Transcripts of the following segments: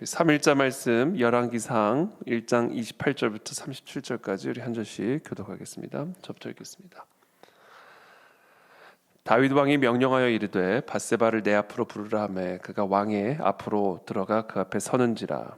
3일자 말씀 열왕기상 1장 28절부터 37절까지 우리 한 절씩 교독하겠습니다. 저부터 읽겠습니다. 다윗 왕이 명령하여 이르되 밧세바를 내 앞으로 부르라 하매 그가 왕의 앞으로 들어가 그 앞에 서는지라.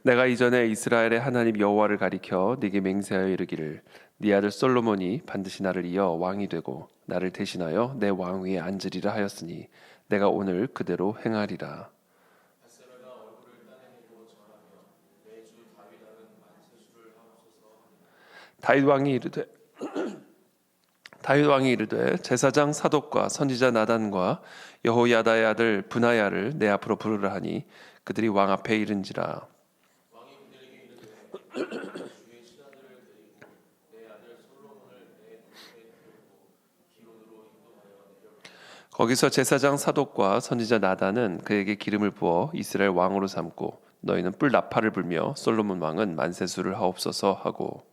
내가 이전에 이스라엘의 하나님 여호와를 가리켜 네게 맹세하여 이르기를 네 아들 솔로몬이 반드시 나를 이어 왕이 되고 나를 대신하여 내 왕위에 앉으리라 하였으니 내가 오늘 그대로 행하리라. 다윗 왕이 이르되 제사장 사독과 선지자 나단과 여호야다의 아들 브나야를 내 앞으로 부르라 하니 그들이 왕 앞에 이른지라. 거기서 제사장 사독과 선지자 나단은 그에게 기름을 부어 이스라엘 왕으로 삼고 너희는 뿔 나팔을 불며 솔로몬 왕은 만세수를 하옵소서 하고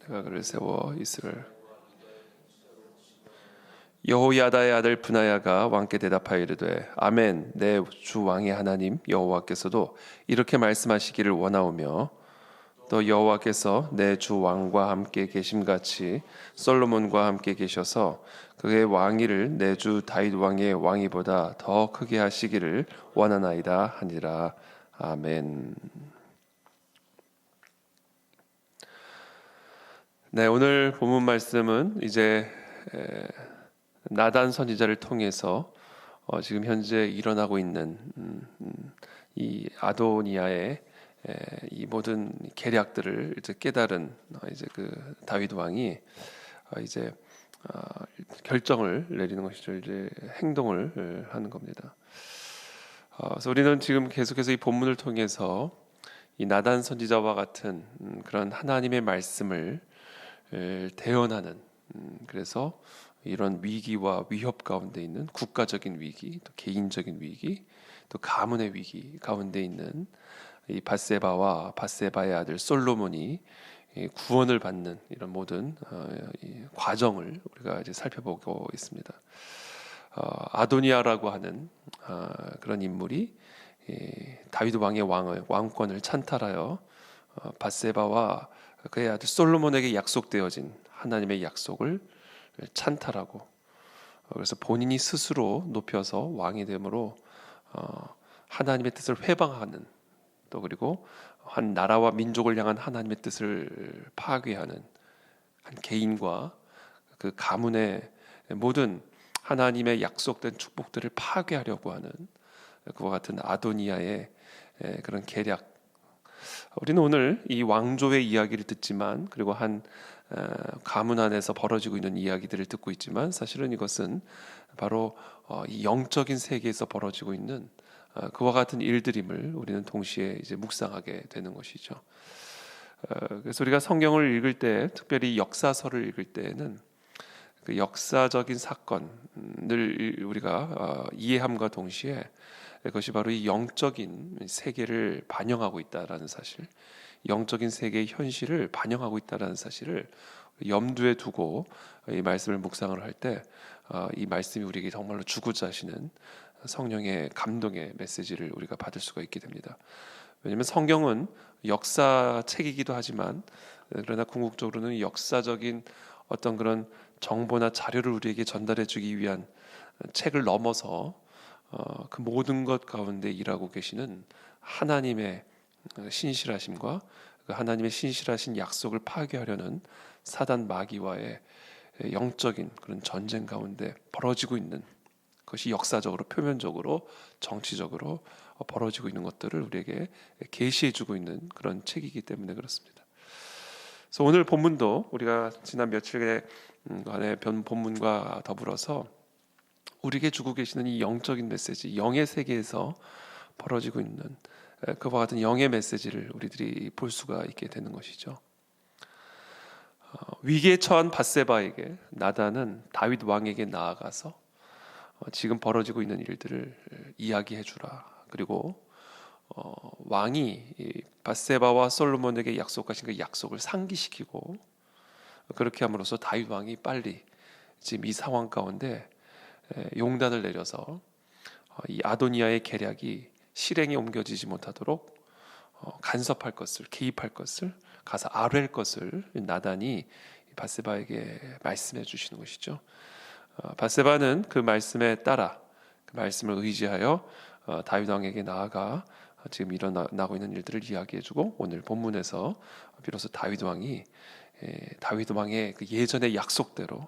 내가 그를 세워 이스라엘 여호야다의 아들 브나야가 왕께 대답하여 이르되 아멘 내 주 왕의 하나님 여호와께서도 이렇게 말씀하시기를 원하오며 또 여호와께서 내 주 왕과 함께 계심같이 솔로몬과 함께 계셔서 그의 왕위를 내 주 다윗 왕의 왕위보다 더 크게 하시기를 원하나이다 하니라. 아멘. 네, 오늘 본문 말씀은 이제 나단 선지자를 통해서 지금 현재 일어나고 있는 이 아도니아의 이 모든 계략들을 이제 깨달은 이제 그 다윗 왕이 이제 결정을 내리는 것이죠. 이제 행동을 하는 겁니다. 그래서 우리는 지금 계속해서 이 본문을 통해서 이 나단 선지자와 같은 그런 하나님의 말씀을 대언하는 그래서 이런 위기와 위협 가운데 있는 국가적인 위기, 또 개인적인 위기, 또 가문의 위기 가운데 있는 이 밧세바와 밧세바의 아들 솔로몬이 구원을 받는 이런 모든 과정을 우리가 이제 살펴보고 있습니다. 아도니아라고 하는 그런 인물이 다윗 왕의 왕권을 찬탈하여 밧세바와 그의 아들 솔로몬에게 약속되어진 하나님의 약속을 찬탈하고 그래서 본인이 스스로 높여서 왕이 됨으로 하나님의 뜻을 회방하는 또 그리고 한 나라와 민족을 향한 하나님의 뜻을 파괴하는 한 개인과 그 가문의 모든 하나님의 약속된 축복들을 파괴하려고 하는 그와 같은 아도니아의 그런 계략. 우리는 오늘 이 왕조의 이야기를 듣지만 그리고 한 가문 안에서 벌어지고 있는 이야기들을 듣고 있지만 사실은 이것은 바로 이 영적인 세계에서 벌어지고 있는 그와 같은 일들임을 우리는 동시에 이제 묵상하게 되는 것이죠. 그래서 우리가 성경을 읽을 때, 특별히 역사서를 읽을 때에는 그 역사적인 사건을 우리가 이해함과 동시에 그것이 바로 이 영적인 세계를 반영하고 있다라는 사실, 영적인 세계의 현실을 반영하고 있다라는 사실을 염두에 두고 이 말씀을 묵상을 할 때 이 말씀이 우리에게 정말로 주고자 하시는 성령의 감동의 메시지를 우리가 받을 수가 있게 됩니다. 왜냐하면 성경은 역사책이기도 하지만 그러나 궁극적으로는 역사적인 어떤 그런 정보나 자료를 우리에게 전달해주기 위한 책을 넘어서 그 모든 것 가운데 일하고 계시는 하나님의 신실하심과 그 하나님의 신실하신 약속을 파괴하려는 사단 마귀와의 영적인 그런 전쟁 가운데 벌어지고 있는 그것이 역사적으로 표면적으로 정치적으로 벌어지고 있는 것들을 우리에게 계시해주고 있는 그런 책이기 때문에 그렇습니다. 그래서 오늘 본문도 우리가 지난 며칠간의 본문과 더불어서 우리에게 주고 계시는 이 영적인 메시지, 영의 세계에서 벌어지고 있는 그와 같은 영의 메시지를 우리들이 볼 수가 있게 되는 것이죠. 위기에 처한 밧세바에게 나단은 다윗 왕에게 나아가서 지금 벌어지고 있는 일들을 이야기해 주라. 그리고 왕이 이 밧세바와 솔로몬에게 약속하신 그 약속을 상기시키고 그렇게 함으로써 다윗 왕이 빨리 지금 이 상황 가운데 용단을 내려서 이 아도니아의 계략이 실행에 옮겨지지 못하도록 간섭할 것을, 개입할 것을, 가서 아뢰할 것을 나단이 밧세바에게 말씀해 주시는 것이죠. 밧세바는 그 말씀에 따라 그 말씀을 의지하여 다윗 왕에게 나아가 지금 일어나고 있는 일들을 이야기해주고 오늘 본문에서 비로소 다윗 왕이 다윗 왕의 그 예전의 약속대로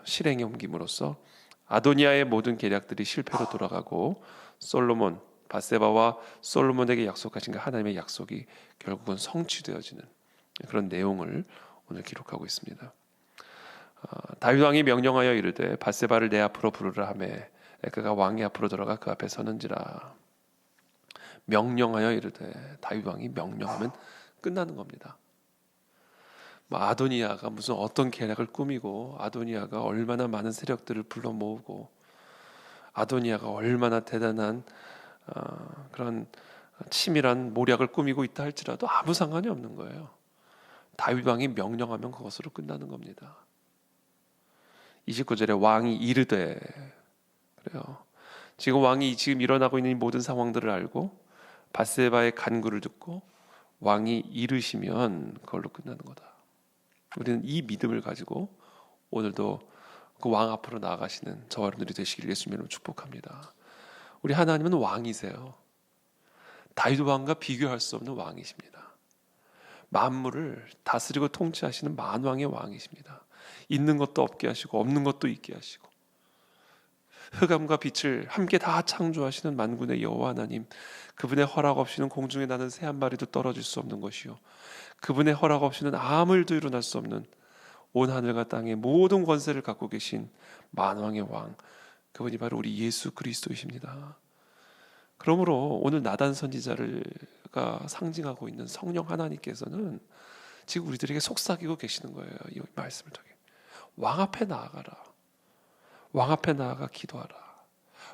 실행에 옮김으로써 아도니아의 모든 계략들이 실패로 돌아가고 솔로몬, 밧세바와 솔로몬에게 약속하신 그 하나님의 약속이 결국은 성취되어지는 그런 내용을 오늘 기록하고 있습니다. 다윗 왕이 명령하여 이르되 밧세바를 내 앞으로 부르라 하매 그가 왕의 앞으로 들어가 그 앞에 서는지라. 명령하여 이르되 다윗 왕이 명령하면 끝나는 겁니다. 아도니아가 무슨 어떤 계략을 꾸미고 아도니아가 얼마나 많은 세력들을 불러 모으고 아도니아가 얼마나 대단한 그런 치밀한 모략을 꾸미고 있다 할지라도 아무 상관이 없는 거예요. 다윗 왕이 명령하면 그것으로 끝나는 겁니다. 29절에 왕이 이르되 그래요. 지금 왕이 지금 일어나고 있는 모든 상황들을 알고 밧세바의 간구를 듣고 왕이 이르시면 그걸로 끝나는 거다. 우리는 이 믿음을 가지고 오늘도 그 왕 앞으로 나아가시는 저와 여러분들이 되시길 예수님으로 축복합니다. 우리 하나님은 왕이세요. 다윗 왕과 비교할 수 없는 왕이십니다. 만물을 다스리고 통치하시는 만왕의 왕이십니다. 있는 것도 없게 하시고 없는 것도 있게 하시고 흑암과 빛을 함께 다 창조하시는 만군의 여호와 하나님, 그분의 허락 없이는 공중에 나는 새 한 마리도 떨어질 수 없는 것이요 그분의 허락 없이는 아무 일도 일어날 수 없는 온 하늘과 땅의 모든 권세를 갖고 계신 만왕의 왕, 그분이 바로 우리 예수 그리스도이십니다. 그러므로 오늘 나단 선지자가 상징하고 있는 성령 하나님께서는 지금 우리들에게 속삭이고 계시는 거예요. 이 말씀을 통해 왕 앞에 나아가라. 왕 앞에 나아가 기도하라.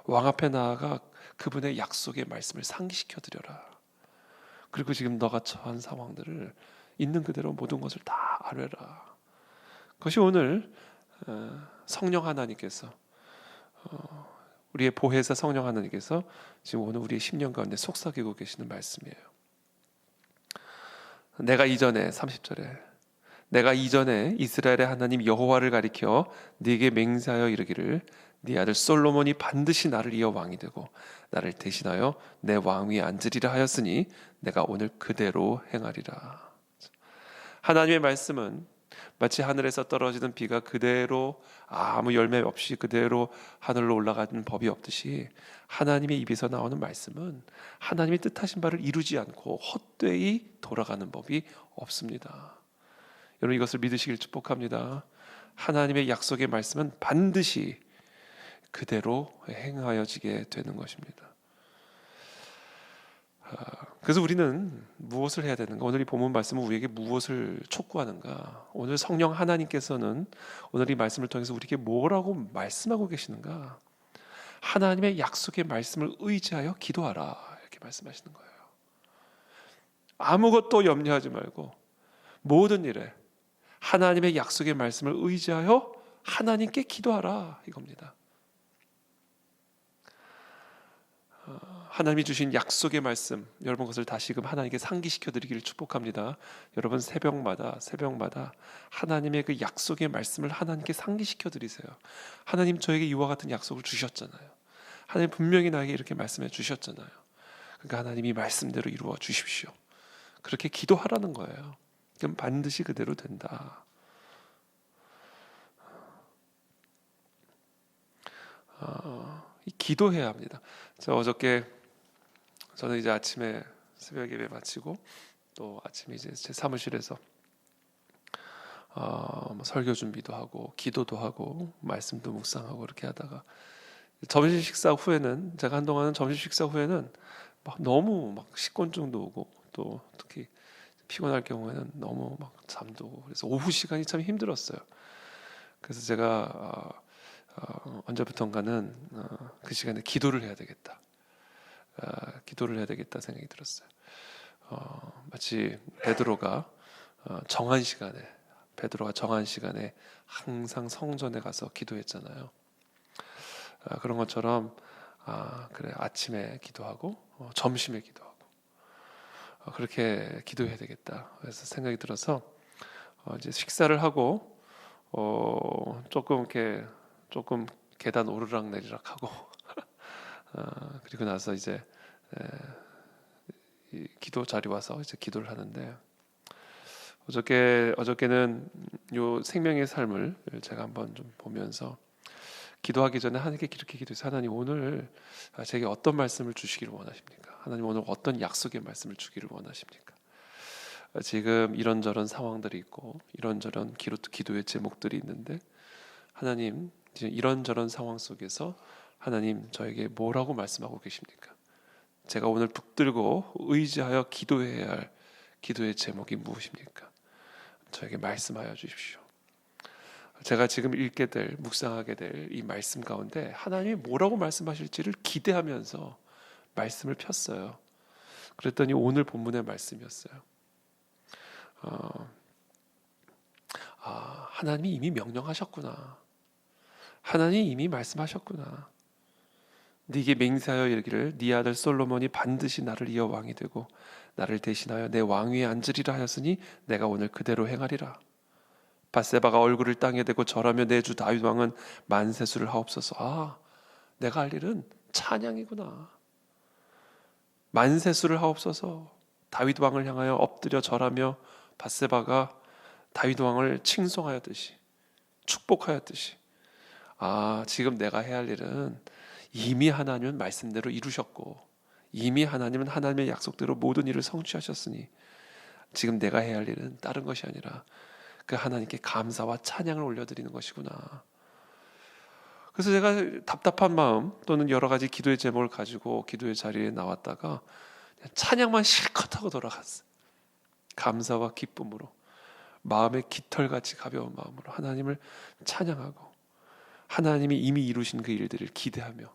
왕 앞에 나아가 그분의 약속의 말씀을 상기시켜 드려라. 그리고 지금 너가 처한 상황들을 있는 그대로 모든 것을 다 아뢰라. 그것이 오늘 성령 하나님께서 우리의 보혜사 성령 하나님께서 지금 오늘 우리의 심령 가운데 속삭이고 계시는 말씀이에요. 내가 이전에 30절에 내가 이전에 이스라엘의 하나님 여호와를 가리켜 네게 맹세하여 이르기를 네 아들 솔로몬이 반드시 나를 이어 왕이 되고 나를 대신하여 내 왕위에 앉으리라 하였으니 내가 오늘 그대로 행하리라. 하나님의 말씀은 마치 하늘에서 떨어지는 비가 그대로 아무 열매 없이 그대로 하늘로 올라가는 법이 없듯이 하나님의 입에서 나오는 말씀은 하나님이 뜻하신 바를 이루지 않고 헛되이 돌아가는 법이 없습니다. 여러분 이것을 믿으시길 축복합니다. 하나님의 약속의 말씀은 반드시 그대로 행하여지게 되는 것입니다. 그래서 우리는 무엇을 해야 되는가? 오늘 이 본문 말씀은 우리에게 무엇을 촉구하는가? 오늘 성령 하나님께서는 오늘 이 말씀을 통해서 우리에게 뭐라고 말씀하고 계시는가? 하나님의 약속의 말씀을 의지하여 기도하라 이렇게 말씀하시는 거예요. 아무것도 염려하지 말고 모든 일에 하나님의 약속의 말씀을 의지하여 하나님께 기도하라 이겁니다. 하나님이 주신 약속의 말씀, 여러분 것을 다시금 하나님께 상기시켜 드리기를 축복합니다. 여러분 새벽마다 하나님의 그 약속의 말씀을 하나님께 상기시켜 드리세요. 하나님 저에게 이와 같은 약속을 주셨잖아요. 하나님 분명히 나에게 이렇게 말씀해 주셨잖아요. 그러니까 하나님이 말씀대로 이루어 주십시오. 그렇게 기도하라는 거예요. 그럼 반드시 그대로 된다. 기도해야 합니다. 어저께 저는 이제 아침에 새벽 예배 마치고 또 아침에 이제 제 사무실에서 설교 준비도 하고 기도도 하고 말씀도 묵상하고 그렇게 하다가 점심 식사 후에는 제가 한동안은 점심 식사 후에는 막 너무 막 식곤증도 오고 또 특히 피곤할 경우에는 너무 막 잠도 오고 그래서 오후 시간이 참 힘들었어요. 그래서 제가 언제부턴가는 그 시간에 기도를 해야 되겠다. 기도를 해야 되겠다 생각이 들었어요. 마치 베드로가 정한 시간에 항상 성전에 가서 기도했잖아요. 그런 것처럼 그래, 아침에 기도하고 점심에 기도하고 그렇게 기도해야 되겠다. 그래서 생각이 들어서 이제 식사를 하고 조금 계단 오르락내리락 하고 그리고 나서 이제 이 기도 자리 와서 이제 기도를 하는데 어저께는 요 생명의 삶을 제가 한번 좀 보면서 기도하기 전에 하나님께 이렇게 기도해서 하나님 오늘 제게 어떤 말씀을 주시기를 원하십니까? 하나님 오늘 어떤 약속의 말씀을 주기를 원하십니까? 지금 이런저런 상황들이 있고 이런저런 기도의 제목들이 있는데 하나님 지금 이런저런 상황 속에서 하나님 저에게 뭐라고 말씀하고 계십니까? 제가 오늘 붙들고 의지하여 기도해야 할 기도의 제목이 무엇입니까? 저에게 말씀하여 주십시오. 제가 지금 읽게 될 묵상하게 될 이 말씀 가운데 하나님이 뭐라고 말씀하실지를 기대하면서 말씀을 폈어요. 그랬더니 오늘 본문의 말씀이었어요. 하나님이 이미 명령하셨구나. 하나님이 이미 말씀하셨구나. 네게 맹세하여 이르기를 네 아들 솔로몬이 반드시 나를 이어 왕이 되고 나를 대신하여 내 왕위에 앉으리라 하였으니 내가 오늘 그대로 행하리라. 밧세바가 얼굴을 땅에 대고 절하며 내 주 다윗 왕은 만세수를 하옵소서. 내가 할 일은 찬양이구나. 만세수를 하옵소서. 다윗 왕을 향하여 엎드려 절하며 밧세바가 다윗 왕을 칭송하였듯이 축복하였듯이 지금 내가 해야 할 일은 이미 하나님은 말씀대로 이루셨고 이미 하나님은 하나님의 약속대로 모든 일을 성취하셨으니 지금 내가 해야 할 일은 다른 것이 아니라 그 하나님께 감사와 찬양을 올려드리는 것이구나. 그래서 제가 답답한 마음 또는 여러 가지 기도의 제목을 가지고 기도의 자리에 나왔다가 찬양만 실컷 하고 돌아갔어요. 감사와 기쁨으로 마음의 깃털같이 가벼운 마음으로 하나님을 찬양하고 하나님이 이미 이루신 그 일들을 기대하며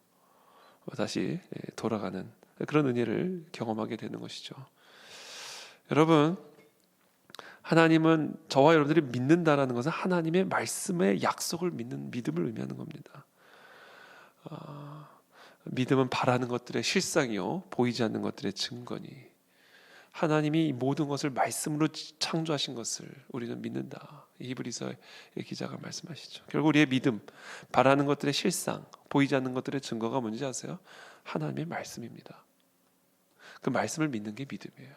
다시 돌아가는 그런 은혜를 경험하게 되는 것이죠. 여러분, 하나님은 저와 여러분들이 믿는다라는 것은 하나님의 말씀의 약속을 믿는 믿음을 의미하는 겁니다. 믿음은 바라는 것들의 실상이요 보이지 않는 것들의 증거니 하나님이 모든 것을 말씀으로 창조하신 것을 우리는 믿는다. 히브리서의 기자가 말씀하시죠. 결국 우리의 믿음, 바라는 것들의 실상, 보이지 않는 것들의 증거가 뭔지 아세요? 하나님의 말씀입니다. 그 말씀을 믿는 게 믿음이에요.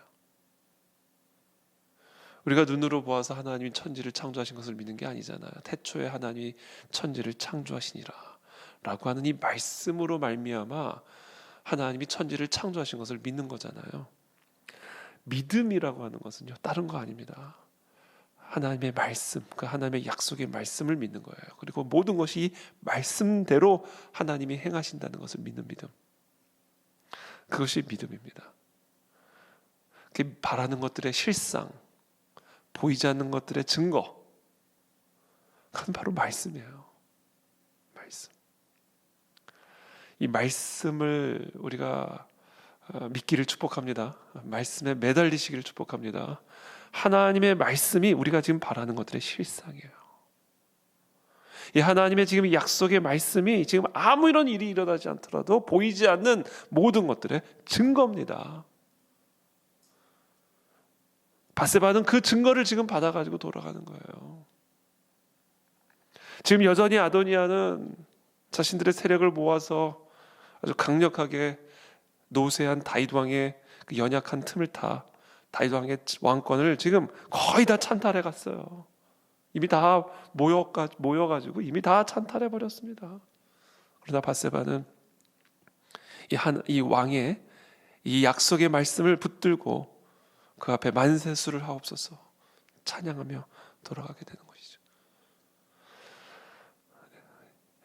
우리가 눈으로 보아서 하나님이 천지를 창조하신 것을 믿는 게 아니잖아요. 태초에 하나님이 천지를 창조하시니라 라고 하는 이 말씀으로 말미암아 하나님이 천지를 창조하신 것을 믿는 거잖아요. 믿음이라고 하는 것은요 다른 거 아닙니다. 하나님의 말씀, 그 하나님의 약속의 말씀을 믿는 거예요. 그리고 모든 것이 이 말씀대로 하나님이 행하신다는 것을 믿는 믿음. 그것이 믿음입니다. 그 바라는 것들의 실상, 보이지 않는 것들의 증거, 그건 바로 말씀이에요. 말씀. 이 말씀을 우리가 믿기를 축복합니다. 말씀에 매달리시기를 축복합니다. 하나님의 말씀이 우리가 지금 바라는 것들의 실상이에요. 이 하나님의 지금 약속의 말씀이 지금 아무런 일이 일어나지 않더라도 보이지 않는 모든 것들의 증거입니다. 밧세바는 그 증거를 지금 받아가지고 돌아가는 거예요. 지금 여전히 아도니아는 자신들의 세력을 모아서 아주 강력하게 노쇠한 다윗 왕의 그 연약한 틈을 타 다윗 왕의 왕권을 지금 거의 다 찬탈해 갔어요. 이미 다 모여가지고 이미 다 찬탈해 버렸습니다. 그러나 밧세바는 이 왕의 이 약속의 말씀을 붙들고 그 앞에 만세수를 하옵소서 찬양하며 돌아가게 되는 것이죠.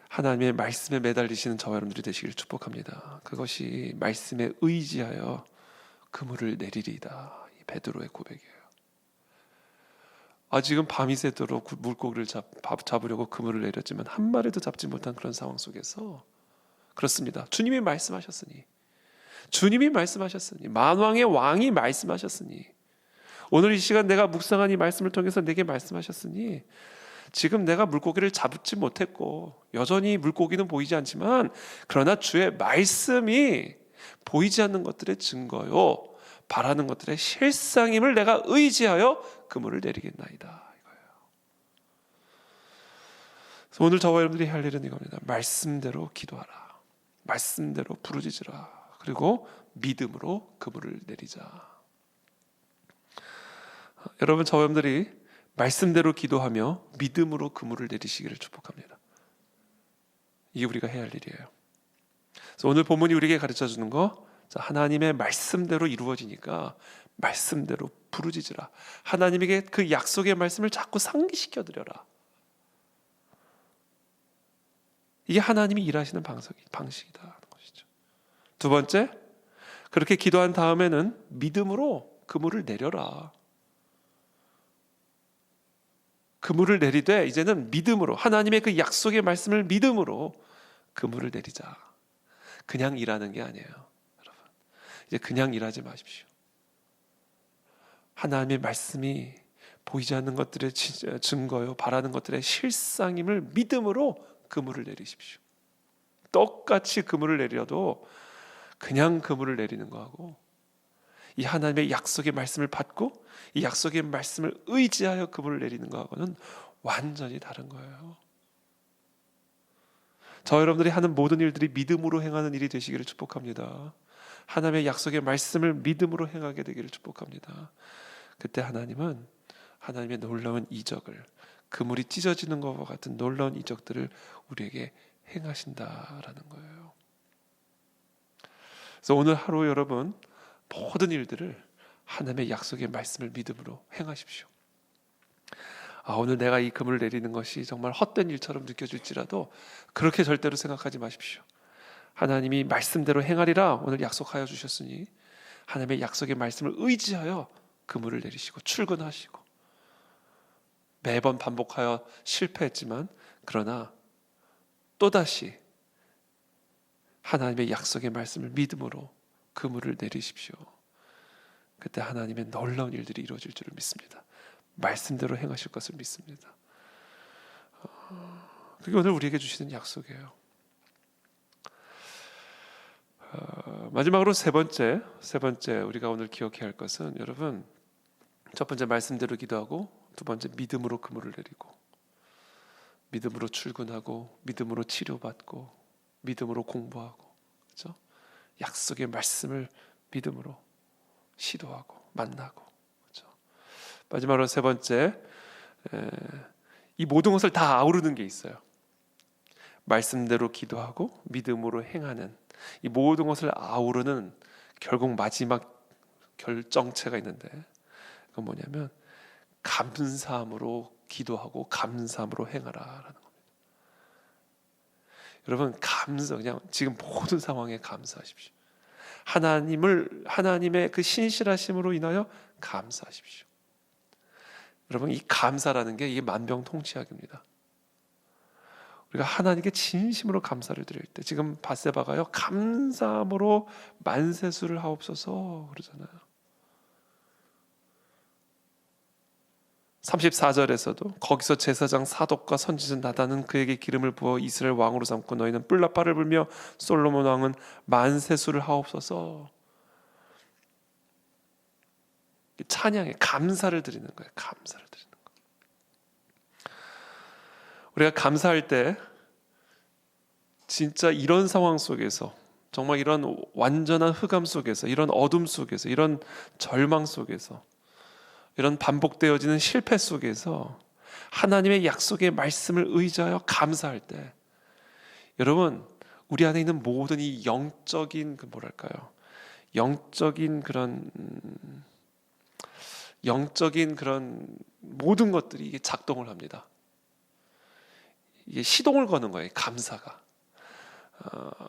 하나님의 말씀에 매달리시는 저와 여러분들이 되시기를 축복합니다. 그것이 말씀에 의지하여 그물을 내리리이다. 이 베드로의 고백이에요. 지금 밤이 새도록 물고기를 잡으려고 그물을 내렸지만 한 마리도 잡지 못한 그런 상황 속에서 그렇습니다. 주님이 말씀하셨으니 주님이 말씀하셨으니, 만왕의 왕이 말씀하셨으니, 오늘 이 시간 내가 묵상한 이 말씀을 통해서 내게 말씀하셨으니, 지금 내가 물고기를 잡지 못했고 여전히 물고기는 보이지 않지만, 그러나 주의 말씀이 보이지 않는 것들의 증거요 바라는 것들의 실상임을 내가 의지하여 그물을 내리겠나이다, 이거예요. 그래서 오늘 저와 여러분들이 할 일은 이겁니다. 말씀대로 기도하라, 말씀대로 부르짖으라, 그리고 믿음으로 그물을 내리자. 여러분, 저와 여러분들이 말씀대로 기도하며 믿음으로 그물을 내리시기를 축복합니다. 이게 우리가 해야 할 일이에요. 그래서 오늘 본문이 우리에게 가르쳐주는 거, 하나님의 말씀대로 이루어지니까 말씀대로 부르짖으라. 하나님에게 그 약속의 말씀을 자꾸 상기시켜 드려라. 이게 하나님이 일하시는 방식이다 하는 것이죠. 두 번째, 그렇게 기도한 다음에는 믿음으로 그물을 내려라. 그물을 내리되 이제는 믿음으로, 하나님의 그 약속의 말씀을 믿음으로 그물을 내리자. 그냥 일하는 게 아니에요, 여러분. 이제 그냥 일하지 마십시오. 하나님의 말씀이 보이지 않는 것들의 증거요, 바라는 것들의 실상임을 믿음으로 그물을 내리십시오. 똑같이 그물을 내려도 그냥 그물을 내리는 거하고, 이 하나님의 약속의 말씀을 받고 이 약속의 말씀을 의지하여 그물을 내리는 것하고는 완전히 다른 거예요. 저 여러분들이 하는 모든 일들이 믿음으로 행하는 일이 되시기를 축복합니다. 하나님의 약속의 말씀을 믿음으로 행하게 되기를 축복합니다. 그때 하나님은 하나님의 놀라운 이적을, 그물이 찢어지는 것과 같은 놀라운 이적들을 우리에게 행하신다라는 거예요. 그래서 오늘 하루 여러분 모든 일들을 하나님의 약속의 말씀을 믿음으로 행하십시오. 오늘 내가 이 그물을 내리는 것이 정말 헛된 일처럼 느껴질지라도 그렇게 절대로 생각하지 마십시오. 하나님이 말씀대로 행하리라 오늘 약속하여 주셨으니 하나님의 약속의 말씀을 의지하여 그물을 내리시고 출근하시고, 매번 반복하여 실패했지만 그러나 또다시 하나님의 약속의 말씀을 믿음으로 그물을 내리십시오. 그때 하나님의 놀라운 일들이 이루어질 줄을 믿습니다. 말씀대로 행하실 것을 믿습니다. 그게 오늘 우리에게 주시는 약속이에요. 마지막으로 세 번째 우리가 오늘 기억해야 할 것은, 여러분, 첫 번째 말씀대로 기도하고, 두 번째 믿음으로 그물을 내리고, 믿음으로 출근하고, 믿음으로 치료받고, 믿음으로 공부하고, 그렇죠? 약속의 말씀을 믿음으로 시도하고 만나고, 그렇죠? 마지막으로 세 번째, 이 모든 것을 다 아우르는 게 있어요. 말씀대로 기도하고 믿음으로 행하는 이 모든 것을 아우르는 결국 마지막 결정체가 있는데, 그건 뭐냐면 감사함으로 기도하고 감사함으로 행하라라는 겁니다. 여러분, 그냥 지금 모든 상황에 감사하십시오. 하나님의 그 신실하심으로 인하여 감사하십시오. 여러분, 이 감사라는 게 이게 만병통치약입니다. 우리가 하나님께 진심으로 감사를 드릴 때, 지금 밧세바가요 감사함으로 만세수를 하옵소서 그러잖아요. 34절에서도 거기서 제사장 사독과 선지자 나단은 그에게 기름을 부어 이스라엘 왕으로 삼고 너희는 뿔라파를 불며 솔로몬 왕은 만세수를 하옵소서. 찬양에 감사를 드리는 거예요. 감사를 드리는 거. 우리가 감사할 때 진짜 이런 상황 속에서, 정말 이런 완전한 흑암 속에서, 이런 어둠 속에서, 이런 절망 속에서, 이런 반복되어지는 실패 속에서 하나님의 약속의 말씀을 의지하여 감사할 때, 여러분, 우리 안에 있는 모든 이 영적인 영적인 그런 모든 것들이 이게 작동을 합니다. 이게 시동을 거는 거예요, 감사가.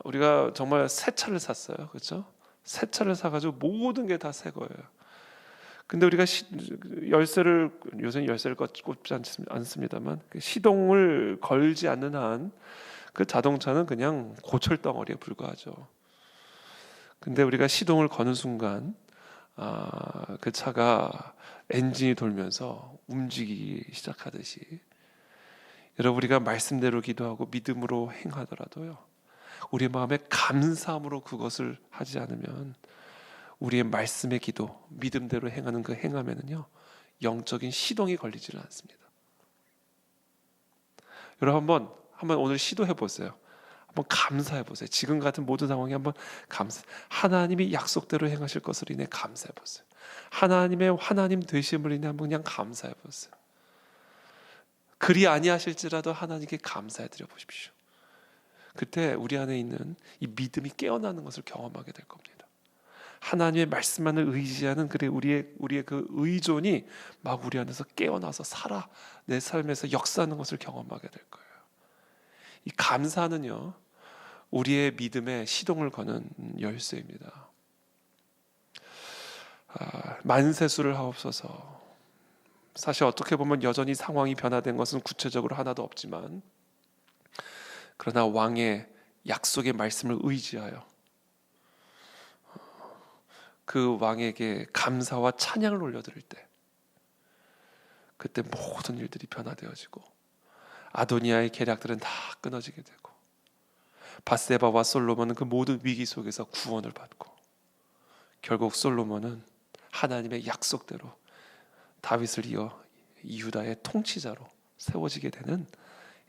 우리가 정말 새 차를 샀어요, 그렇죠? 새 차를 사가지고 모든 게 다 새 거예요. 근데 우리가 요새는 열쇠를 꽂지 않습니다만, 시동을 걸지 않는 한 그 자동차는 그냥 고철 덩어리에 불과하죠. 근데 우리가 시동을 거는 순간 그 차가 엔진이 돌면서 움직이기 시작하듯이 여러분, 우리가 말씀대로 기도하고 믿음으로 행하더라도요, 우리 마음에 감사함으로 그것을 하지 않으면 우리의 말씀의 기도, 믿음대로 행하는 그 행함에는요 영적인 시동이 걸리지는 않습니다. 여러분 한번 오늘 시도해 보세요. 한번 감사해 보세요. 지금 같은 모든 상황에 한번 하나님이 약속대로 행하실 것을 인해 감사해 보세요. 하나님의 하나님 되심을 인해 한번 그냥 감사해 보세요. 그리 아니하실지라도 하나님께 감사해 드려 보십시오. 그때 우리 안에 있는 이 믿음이 깨어나는 것을 경험하게 될 겁니다. 하나님의 말씀만을 의지하는 우리의 그 의존이 막 우리 안에서 깨어나서 살아 내 삶에서 역사하는 것을 경험하게 될 거예요. 이 감사는요 우리의 믿음에 시동을 거는 열쇠입니다. 만세수를 하옵소서. 사실 어떻게 보면 여전히 상황이 변화된 것은 구체적으로 하나도 없지만, 그러나 왕의 약속의 말씀을 의지하여 그 왕에게 감사와 찬양을 올려드릴 때, 그때 모든 일들이 변화되어지고 아도니아의 계략들은 다 끊어지게 되고 밧세바와 솔로몬은 그 모든 위기 속에서 구원을 받고 결국 솔로몬은 하나님의 약속대로 다윗을 이어 유다의 통치자로 세워지게 되는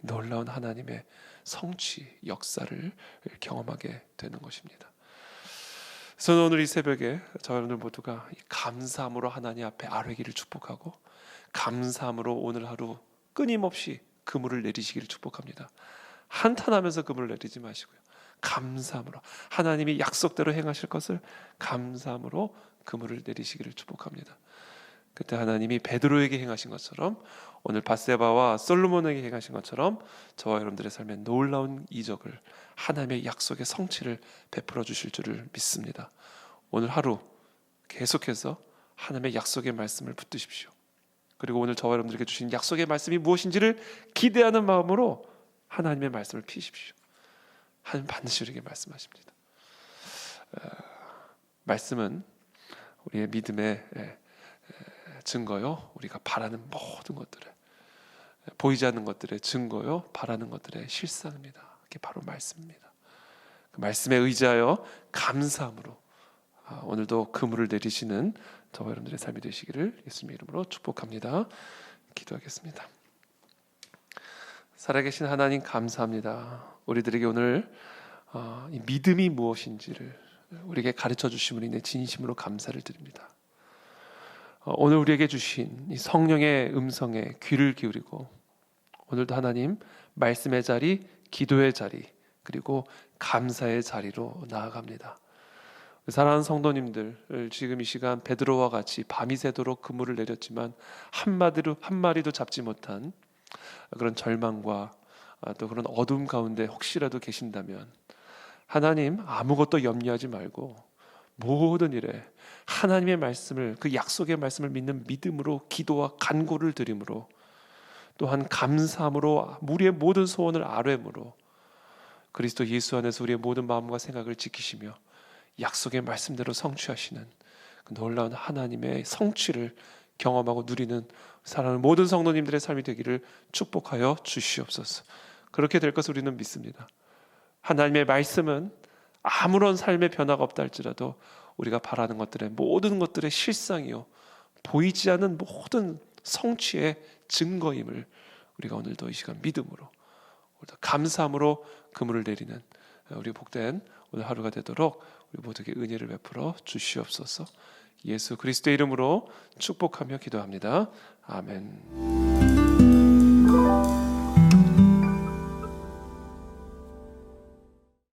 놀라운 하나님의 성취 역사를 경험하게 되는 것입니다. 그래서 오늘 이 새벽에 저 여러분들 모두가 감사함으로 하나님 앞에 아뢰기를 축복하고 감사함으로 오늘 하루 끊임없이 그물을 내리시기를 축복합니다. 한탄하면서 그물을 내리지 마시고요, 감사함으로 하나님이 약속대로 행하실 것을 감사함으로 그물을 내리시기를 축복합니다. 그때 하나님이 베드로에게 행하신 것처럼 오늘 밧세바와 솔로몬에게 행하신 것처럼 저와 여러분들의 삶에 놀라운 이적을, 하나님의 약속의 성취를 베풀어 주실 줄을 믿습니다. 오늘 하루 계속해서 하나님의 약속의 말씀을 붙드십시오. 그리고 오늘 저와 여러분들에게 주신 약속의 말씀이 무엇인지를 기대하는 마음으로 하나님의 말씀을 피십시오. 하나님 반드시 우리에게 말씀하십니다. 말씀은 우리의 믿음의 증거요, 우리가 바라는 모든 것들을, 보이지 않는 것들의 증거요, 바라는 것들의 실상입니다. 그게 바로 말씀입니다. 그 말씀에 의지하여 감사함으로 오늘도 그물을 내리시는 저와 여러분들의 삶이 되시기를 예수님의 이름으로 축복합니다. 기도하겠습니다. 살아계신 하나님, 감사합니다. 우리들에게 오늘 이 믿음이 무엇인지를 우리에게 가르쳐 주심으로 인해 진심으로 감사를 드립니다. 오늘 우리에게 주신 이 성령의 음성에 귀를 기울이고 오늘도 하나님 말씀의 자리, 기도의 자리, 그리고 감사의 자리로 나아갑니다. 사랑하는 성도님들, 지금 이 시간 베드로와 같이 밤이 새도록 그물을 내렸지만 한 마리도 잡지 못한 그런 절망과 또 그런 어둠 가운데 혹시라도 계신다면 하나님 아무것도 염려하지 말고 모든 일에 하나님의 말씀을, 그 약속의 말씀을 믿는 믿음으로 기도와 간구를 드림으로, 또한 감사함으로 우리의 모든 소원을 아뢰므로 그리스도 예수 안에서 우리의 모든 마음과 생각을 지키시며 약속의 말씀대로 성취하시는 그 놀라운 하나님의 성취를 경험하고 누리는 사랑하는 모든 성도님들의 삶이 되기를 축복하여 주시옵소서. 그렇게 될 것을 우리는 믿습니다. 하나님의 말씀은 아무런 삶의 변화가 없다 할지라도 우리가 바라는 것들의 모든 것들의 실상이요, 보이지 않는 모든 성취의 증거임을 우리가 오늘도 이 시간 믿음으로, 오늘도 감사함으로 그물을 내리는 우리 복된 오늘 하루가 되도록 우리 모두에게 은혜를 베풀어 주시옵소서. 예수 그리스도의 이름으로 축복하며 기도합니다. 아멘.